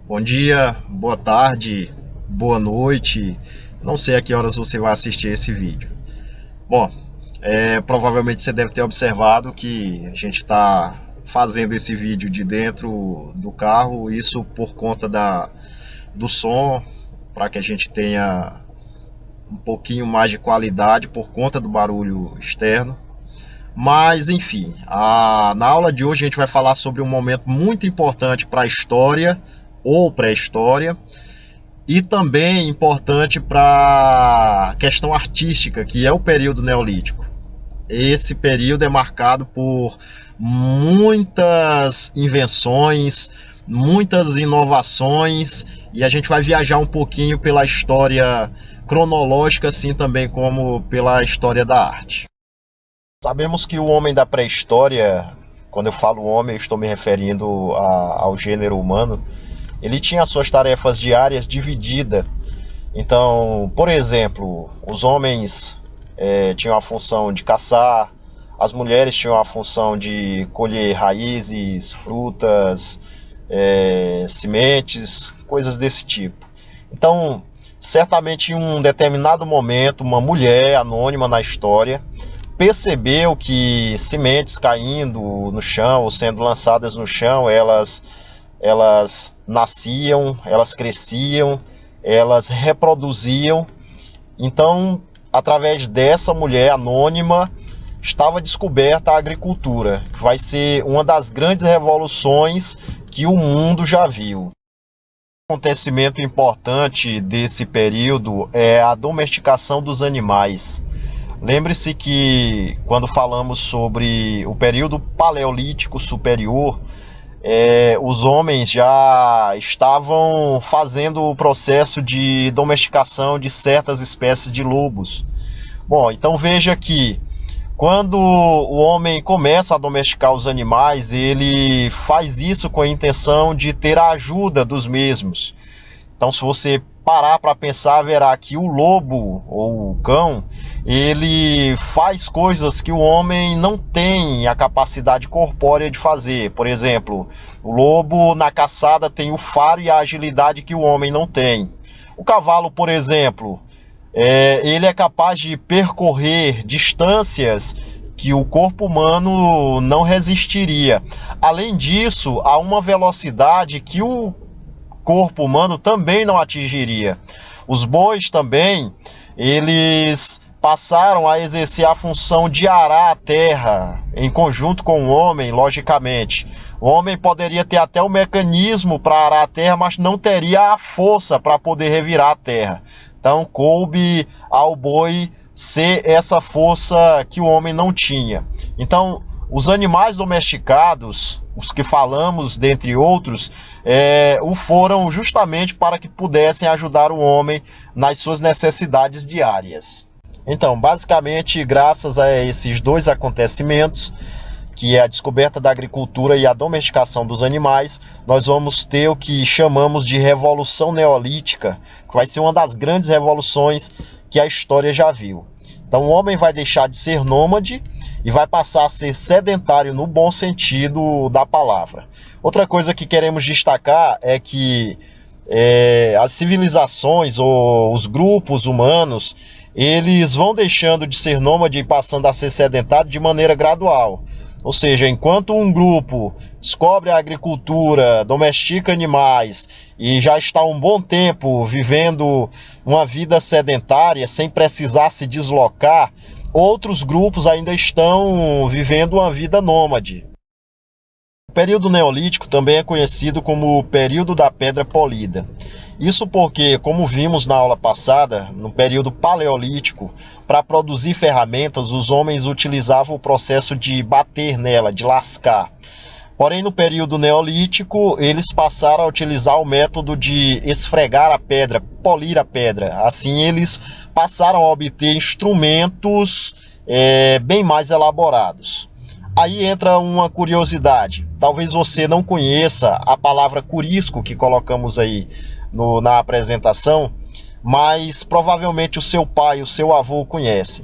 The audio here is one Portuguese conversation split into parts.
Bom dia, boa tarde, boa noite. Não sei a que horas você vai assistir esse vídeo. Bom, provavelmente você deve ter observado que a gente está fazendo esse vídeo de dentro do carro, isso por conta do som, para que a gente tenha um pouquinho mais de qualidade por conta do barulho externo. Mas enfim, na aula de hoje a gente vai falar sobre um momento muito importante para a história ou pré-história e também importante para a questão artística, que é o período neolítico. Esse período é marcado por muitas invenções, muitas inovações, e a gente vai viajar um pouquinho pela história cronológica, assim também como pela história da arte. Sabemos que o homem da pré-história, quando eu falo homem, eu estou me referindo ao gênero humano, ele tinha as suas tarefas diárias divididas. Então, por exemplo, os homens tinham a função de caçar, as mulheres tinham a função de colher raízes, frutas, sementes, coisas desse tipo. Então, certamente em um determinado momento, uma mulher anônima na história percebeu que sementes caindo no chão ou sendo lançadas no chão, elas nasciam, elas cresciam, elas reproduziam. Então, através dessa mulher anônima, estava descoberta a agricultura, que vai ser uma das grandes revoluções que o mundo já viu. Um acontecimento importante desse período é a domesticação dos animais. Lembre-se que quando falamos sobre o período paleolítico superior, os homens já estavam fazendo o processo de domesticação de certas espécies de lobos. Bom, então veja que quando o homem começa a domesticar os animais, ele faz isso com a intenção de ter a ajuda dos mesmos. Então, se você parar para pensar, verá que o lobo ou o cão, ele faz coisas que o homem não tem a capacidade corpórea de fazer. Por exemplo, o lobo na caçada tem o faro e a agilidade que o homem não tem. O cavalo, por exemplo, ele é capaz de percorrer distâncias que o corpo humano não resistiria. Além disso, há uma velocidade que o corpo humano também não atingiria. Os bois também, eles passaram a exercer a função de arar a terra, em conjunto com o homem, logicamente. O homem poderia ter até o mecanismo para arar a terra, mas não teria a força para poder revirar a terra. Então, coube ao boi ser essa força que o homem não tinha. Então, os animais domesticados, os que falamos, dentre outros, o foram justamente para que pudessem ajudar o homem nas suas necessidades diárias. Então, basicamente, graças a esses dois acontecimentos, que é a descoberta da agricultura e a domesticação dos animais, nós vamos ter o que chamamos de Revolução Neolítica, que vai ser uma das grandes revoluções que a história já viu. Então, o homem vai deixar de ser nômade e vai passar a ser sedentário no bom sentido da palavra. Outra coisa que queremos destacar é que as civilizações ou os grupos humanos, eles vão deixando de ser nômade e passando a ser sedentário de maneira gradual. Ou seja, enquanto um grupo descobre a agricultura, domestica animais e já está um bom tempo vivendo uma vida sedentária sem precisar se deslocar, outros grupos ainda estão vivendo uma vida nômade. O período neolítico também é conhecido como o período da pedra polida. Isso porque, como vimos na aula passada, no período paleolítico, para produzir ferramentas, os homens utilizavam o processo de bater nela, de lascar. Porém, no período neolítico, eles passaram a utilizar o método de esfregar a pedra, polir a pedra. Assim, eles passaram a obter instrumentos bem mais elaborados. Aí entra uma curiosidade. Talvez você não conheça a palavra curisco que colocamos aí na apresentação, mas provavelmente o seu pai e o seu avô conhecem.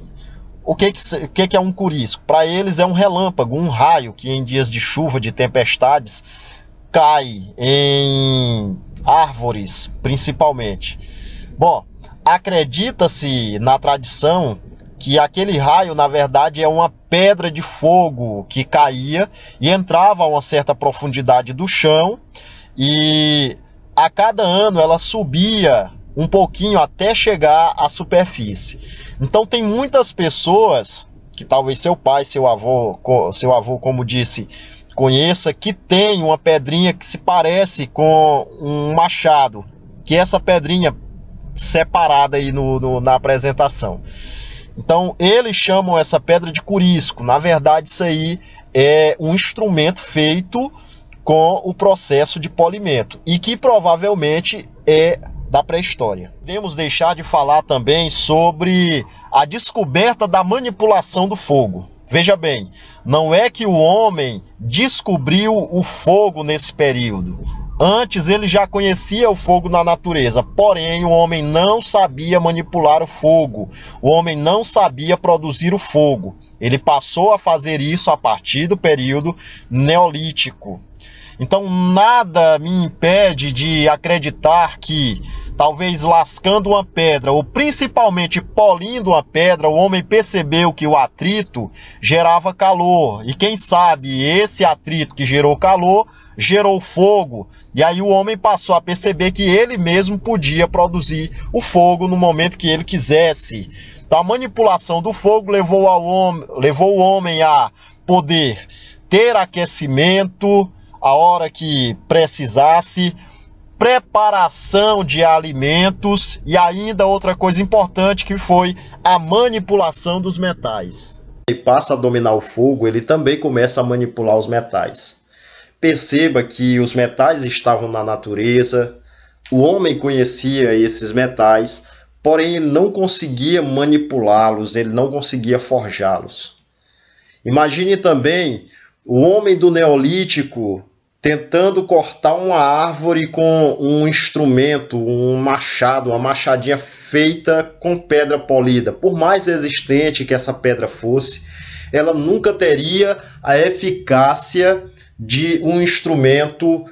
O que é um curisco? Para eles é um relâmpago, um raio que em dias de chuva, de tempestades, cai em árvores, principalmente. Bom, acredita-se na tradição que aquele raio, na verdade, é uma pedra de fogo que caía e entrava a uma certa profundidade do chão, e a cada ano ela subia um pouquinho até chegar à superfície. Então tem muitas pessoas, que talvez seu pai, seu avô, como disse, conheça, que tem uma pedrinha que se parece com um machado, que é essa pedrinha separada aí na apresentação. Então eles chamam essa pedra de curisco. Na verdade, isso aí é um instrumento feito com o processo de polimento e que provavelmente é da pré-história. Podemos deixar de falar também sobre a descoberta da manipulação do fogo. Veja bem, não é que o homem descobriu o fogo nesse período. Antes ele já conhecia o fogo na natureza, porém o homem não sabia manipular o fogo, o homem não sabia produzir o fogo. Ele passou a fazer isso a partir do período neolítico. Então nada me impede de acreditar que, talvez lascando uma pedra, ou principalmente polindo uma pedra, o homem percebeu que o atrito gerava calor. E quem sabe esse atrito que gerou calor, gerou fogo. E aí o homem passou a perceber que ele mesmo podia produzir o fogo no momento que ele quisesse. Então a manipulação do fogo levou o homem a poder ter aquecimento a hora que precisasse, preparação de alimentos e ainda outra coisa importante, que foi a manipulação dos metais. Ele passa a dominar o fogo, ele também começa a manipular os metais. Perceba que os metais estavam na natureza, o homem conhecia esses metais, porém ele não conseguia manipulá-los, ele não conseguia forjá-los. Imagine também o homem do Neolítico tentando cortar uma árvore com um instrumento, um machado, uma machadinha feita com pedra polida. Por mais resistente que essa pedra fosse, ela nunca teria a eficácia de um instrumento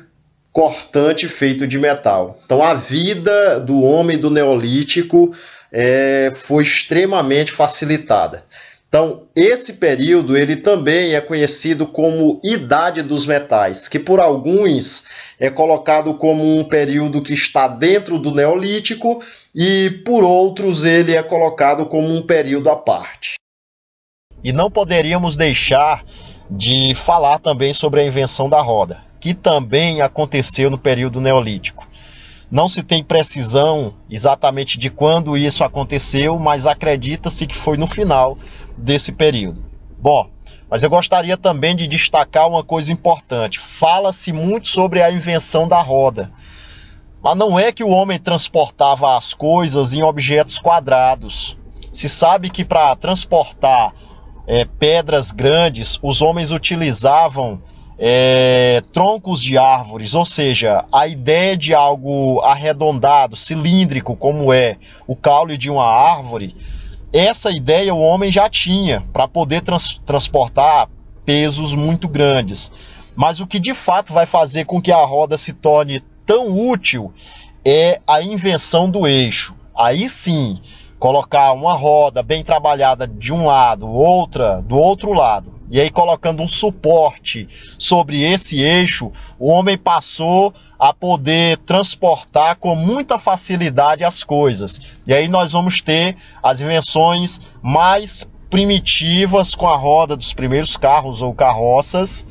cortante feito de metal. Então a vida do homem do Neolítico foi extremamente facilitada. Então, esse período ele também é conhecido como Idade dos Metais, que por alguns é colocado como um período que está dentro do Neolítico e por outros ele é colocado como um período à parte. E não poderíamos deixar de falar também sobre a invenção da roda, que também aconteceu no período Neolítico. Não se tem precisão exatamente de quando isso aconteceu, mas acredita-se que foi no final desse período. Bom, mas eu gostaria também de destacar uma coisa importante. Fala-se muito sobre a invenção da roda, mas não é que o homem transportava as coisas em objetos quadrados. Se sabe que para transportar pedras grandes, os homens utilizavam troncos de árvores, ou seja, a ideia de algo arredondado, cilíndrico, como é o caule de uma árvore. Essa ideia o homem já tinha para poder transportar pesos muito grandes. Mas o que de fato vai fazer com que a roda se torne tão útil é a invenção do eixo. Aí sim, colocar uma roda bem trabalhada de um lado, outra do outro lado, e aí colocando um suporte sobre esse eixo, o homem passou a poder transportar com muita facilidade as coisas. E aí nós vamos ter as invenções mais primitivas com a roda dos primeiros carros ou carroças.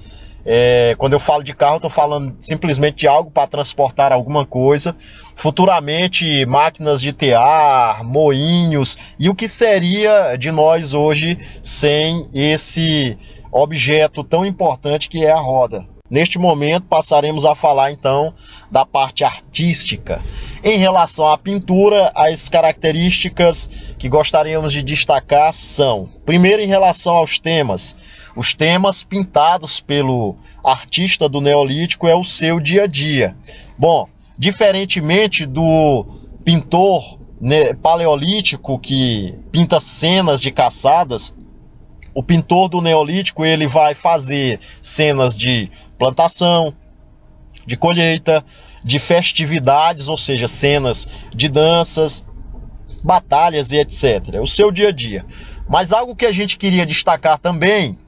Quando eu falo de carro, eu estou falando simplesmente de algo para transportar alguma coisa. Futuramente, máquinas de tear, moinhos, e o que seria de nós hoje sem esse objeto tão importante que é a roda. Neste momento, passaremos a falar então da parte artística. Em relação à pintura, as características que gostaríamos de destacar são: primeiro, em relação aos temas. Os temas pintados pelo artista do Neolítico é o seu dia a dia. Bom, diferentemente do pintor paleolítico que pinta cenas de caçadas, o pintor do Neolítico ele vai fazer cenas de plantação, de colheita, de festividades, ou seja, cenas de danças, batalhas e etc. O seu dia a dia. Mas algo que a gente queria destacar também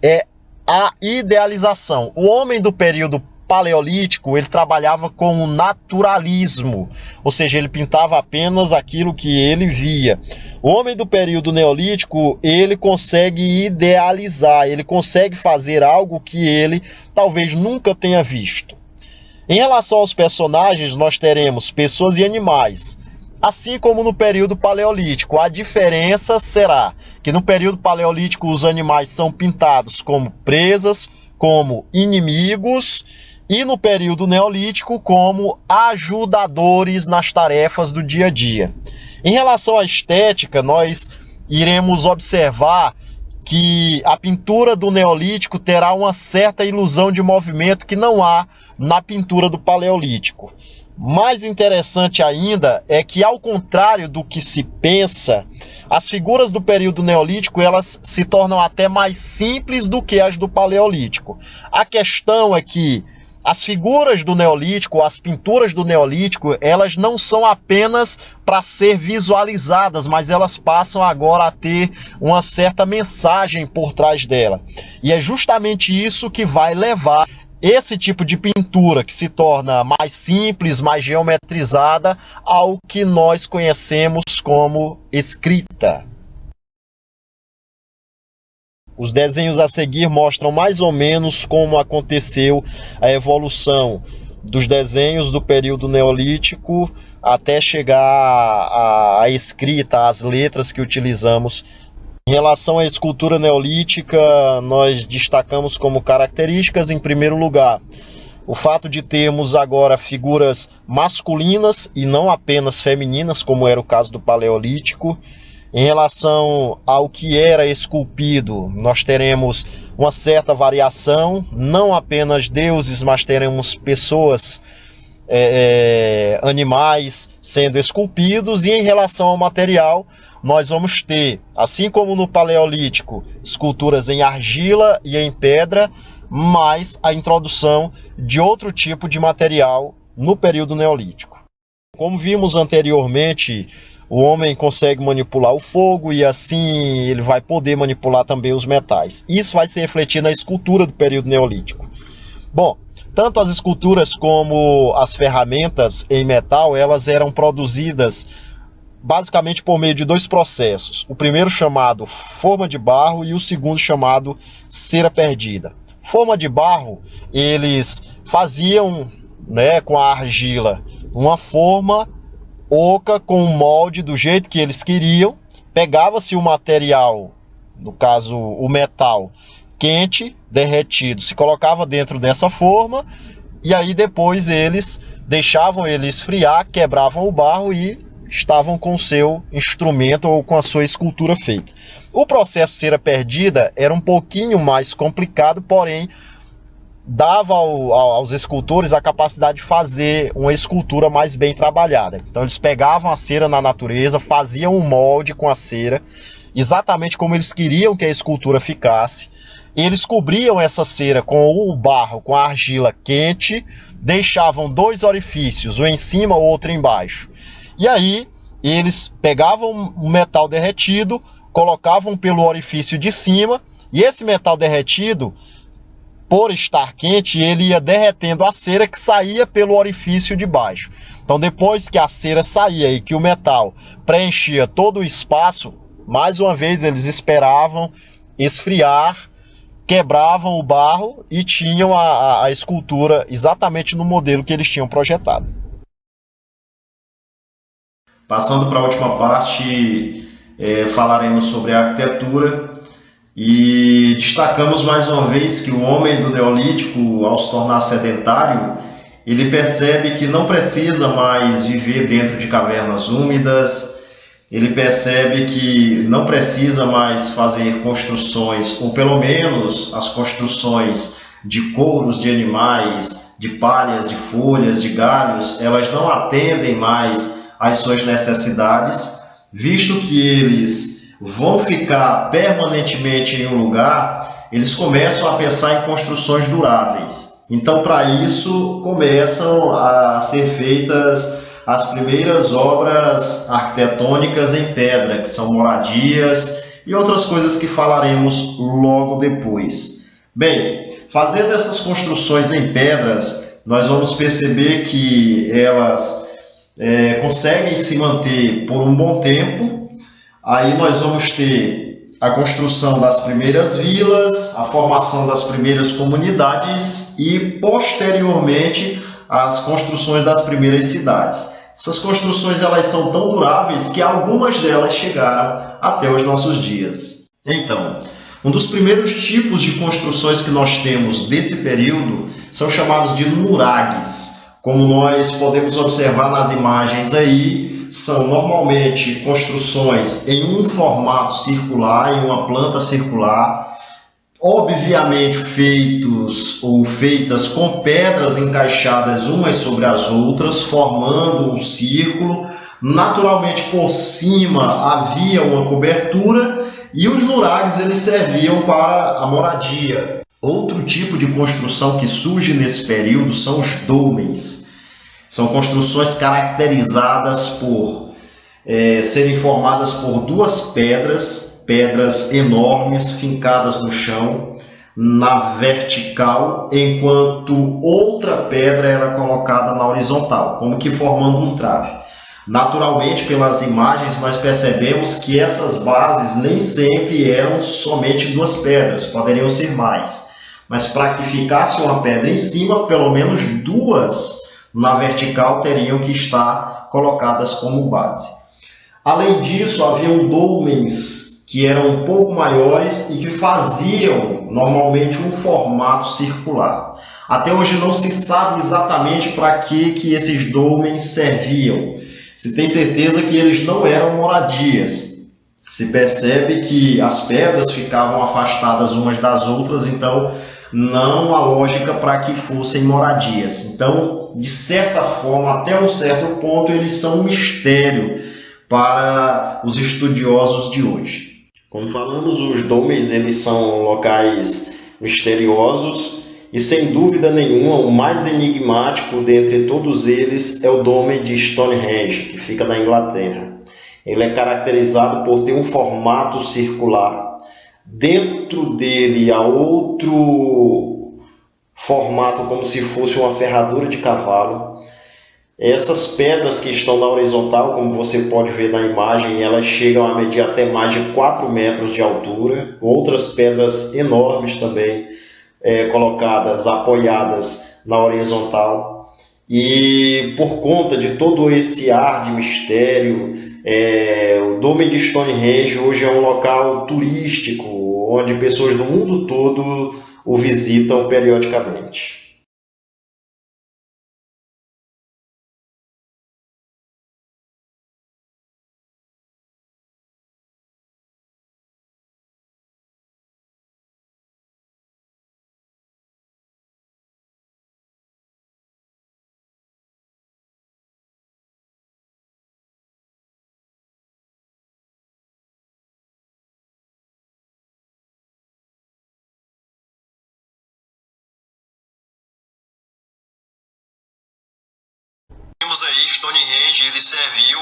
é a idealização. O homem do período paleolítico, ele trabalhava com o naturalismo, ou seja, ele pintava apenas aquilo que ele via. O homem do período neolítico, ele consegue idealizar, ele consegue fazer algo que ele talvez nunca tenha visto. Em relação aos personagens, nós teremos pessoas e animais. Assim como no período paleolítico, a diferença será que no período paleolítico os animais são pintados como presas, como inimigos, e no período neolítico como ajudadores nas tarefas do dia a dia. Em relação à estética, nós iremos observar que a pintura do neolítico terá uma certa ilusão de movimento que não há na pintura do paleolítico. Mais interessante ainda é que, ao contrário do que se pensa, as figuras do período neolítico elas se tornam até mais simples do que as do paleolítico. A questão é que as figuras do neolítico, as pinturas do neolítico, elas não são apenas para ser visualizadas, mas elas passam agora a ter uma certa mensagem por trás dela. E é justamente isso que vai levar esse tipo de pintura, que se torna mais simples, mais geometrizada, ao que nós conhecemos como escrita. Os desenhos a seguir mostram mais ou menos como aconteceu a evolução dos desenhos do período neolítico até chegar à escrita, às letras que utilizamos. Em relação à escultura neolítica, nós destacamos como características, em primeiro lugar, o fato de termos agora figuras masculinas e não apenas femininas, como era o caso do paleolítico. Em relação ao que era esculpido, nós teremos uma certa variação, não apenas deuses, mas teremos pessoas, animais sendo esculpidos. E em relação ao material, nós vamos ter, assim como no paleolítico, esculturas em argila e em pedra, mais a introdução de outro tipo de material no período neolítico. Como vimos anteriormente, o homem consegue manipular o fogo e assim ele vai poder manipular também os metais. Isso vai se refletir na escultura do período neolítico. Bom, tanto as esculturas como as ferramentas em metal, elas eram produzidas basicamente por meio de dois processos. O primeiro chamado forma de barro e o segundo chamado cera perdida. Forma de barro, eles faziam, com a argila uma forma oca com um molde do jeito que eles queriam, pegava-se o material, no caso o metal quente, derretido, se colocava dentro dessa forma e aí depois eles deixavam ele esfriar, quebravam o barro e estavam com o seu instrumento ou com a sua escultura feita. O processo cera perdida era um pouquinho mais complicado, porém dava aos escultores a capacidade de fazer uma escultura mais bem trabalhada. Então eles pegavam a cera na natureza, faziam um molde com a cera, exatamente como eles queriam que a escultura ficasse. Eles cobriam essa cera com o barro, com a argila quente, deixavam dois orifícios, um em cima, o outro embaixo. E aí eles pegavam o metal derretido, colocavam pelo orifício de cima, e esse metal derretido, por estar quente, ele ia derretendo a cera que saía pelo orifício de baixo. Então, depois que a cera saía e que o metal preenchia todo o espaço, mais uma vez eles esperavam esfriar, quebravam o barro e tinham a escultura exatamente no modelo que eles tinham projetado. Passando para a última parte, falaremos sobre a arquitetura. E destacamos mais uma vez que o homem do Neolítico, ao se tornar sedentário, ele percebe que não precisa mais viver dentro de cavernas úmidas, ele percebe que não precisa mais fazer construções, ou pelo menos as construções de couros de animais, de palhas, de folhas, de galhos, elas não atendem mais às suas necessidades, visto que eles vão ficar permanentemente em um lugar, eles começam a pensar em construções duráveis. Então, para isso, começam a ser feitas as primeiras obras arquitetônicas em pedra, que são moradias e outras coisas que falaremos logo depois. Bem, fazendo essas construções em pedras, nós vamos perceber que elas conseguem se manter por um bom tempo. Aí nós vamos ter a construção das primeiras vilas, a formação das primeiras comunidades e, posteriormente, as construções das primeiras cidades. Essas construções elas são tão duráveis que algumas delas chegaram até os nossos dias. Então, um dos primeiros tipos de construções que nós temos desse período são chamados de nuragues. Como nós podemos observar nas imagens aí, são normalmente construções em um formato circular, em uma planta circular, obviamente feitas com pedras encaixadas umas sobre as outras, formando um círculo. Naturalmente, por cima havia uma cobertura e os nuragues eles serviam para a moradia. Outro tipo de construção que surge nesse período são os dolmens. São construções caracterizadas por serem formadas por duas pedras enormes fincadas no chão, na vertical, enquanto outra pedra era colocada na horizontal, como que formando um trave. Naturalmente, pelas imagens, nós percebemos que essas bases nem sempre eram somente duas pedras, poderiam ser mais. Mas para que ficasse uma pedra em cima, pelo menos duas na vertical teriam que estar colocadas como base. Além disso, haviam dolmens que eram um pouco maiores e que faziam normalmente um formato circular. Até hoje não se sabe exatamente para que esses dolmens serviam. Se tem certeza que eles não eram moradias. Se percebe que as pedras ficavam afastadas umas das outras, então não há lógica para que fossem moradias. Então, de certa forma, até um certo ponto, eles são um mistério para os estudiosos de hoje. Como falamos, os dolmens eles são locais misteriosos e, sem dúvida nenhuma, o mais enigmático dentre todos eles é o Dolmen de Stonehenge, que fica na Inglaterra. Ele é caracterizado por ter um formato circular. Dentro dele há outro formato como se fosse uma ferradura de cavalo. Essas pedras que estão na horizontal, como você pode ver na imagem, elas chegam a medir até mais de 4 metros de altura. Outras pedras enormes também colocadas, apoiadas na horizontal. E por conta de todo esse ar de mistério, o Dolmen de Stonehenge hoje é um local turístico, onde pessoas do mundo todo o visitam periodicamente. Temos aí Stonehenge, ele serviu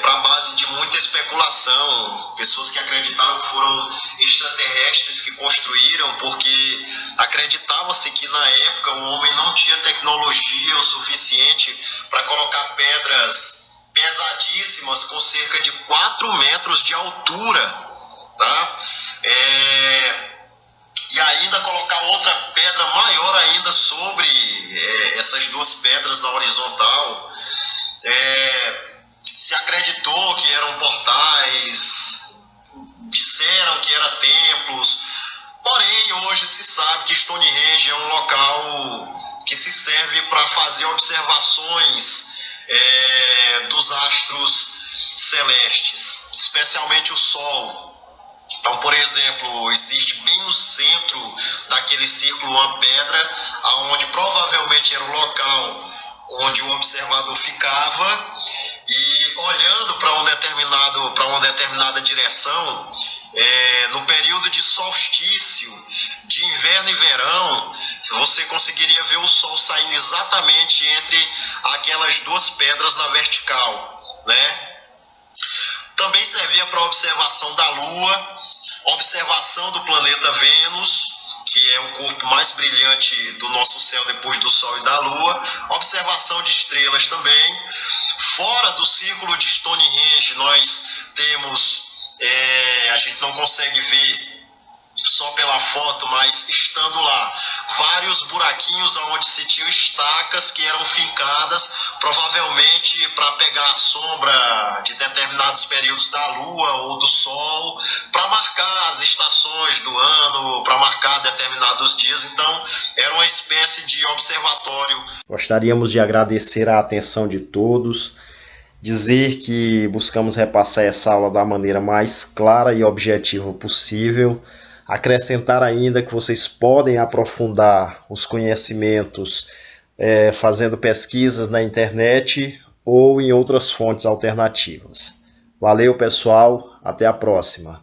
para base de muita especulação, pessoas que acreditaram que foram extraterrestres que construíram, porque acreditava-se que na época o homem não tinha tecnologia o suficiente para colocar pedras pesadíssimas com cerca de 4 metros de altura, tá? E ainda colocar outra pedra maior ainda sobre essas duas pedras na horizontal. Se acreditou que eram portais, disseram que eram templos, porém hoje se sabe que Stonehenge é um local que se serve para fazer observações dos astros celestes, especialmente o Sol. Então, por exemplo, existe bem no centro daquele círculo uma pedra, onde provavelmente era o local onde o observador ficava, e olhando para uma determinada direção, no período de solstício, de inverno e verão, você conseguiria ver o sol saindo exatamente entre aquelas duas pedras na vertical, né? Também servia para observação da Lua, observação do planeta Vênus, que é o corpo mais brilhante do nosso céu depois do Sol e da Lua, observação de estrelas também. Fora do círculo de Stonehenge, nós temos, a gente não consegue ver só pela foto, mas estando lá, vários buraquinhos onde se tinham estacas que eram fincadas, provavelmente para pegar a sombra de determinados períodos da Lua ou do Sol, para marcar as estações do ano, para marcar determinados dias. Então, era uma espécie de observatório. Gostaríamos de agradecer a atenção de todos, dizer que buscamos repassar essa aula da maneira mais clara e objetiva possível. Acrescentar ainda que vocês podem aprofundar os conhecimentos fazendo pesquisas na internet ou em outras fontes alternativas. Valeu, pessoal. Até a próxima.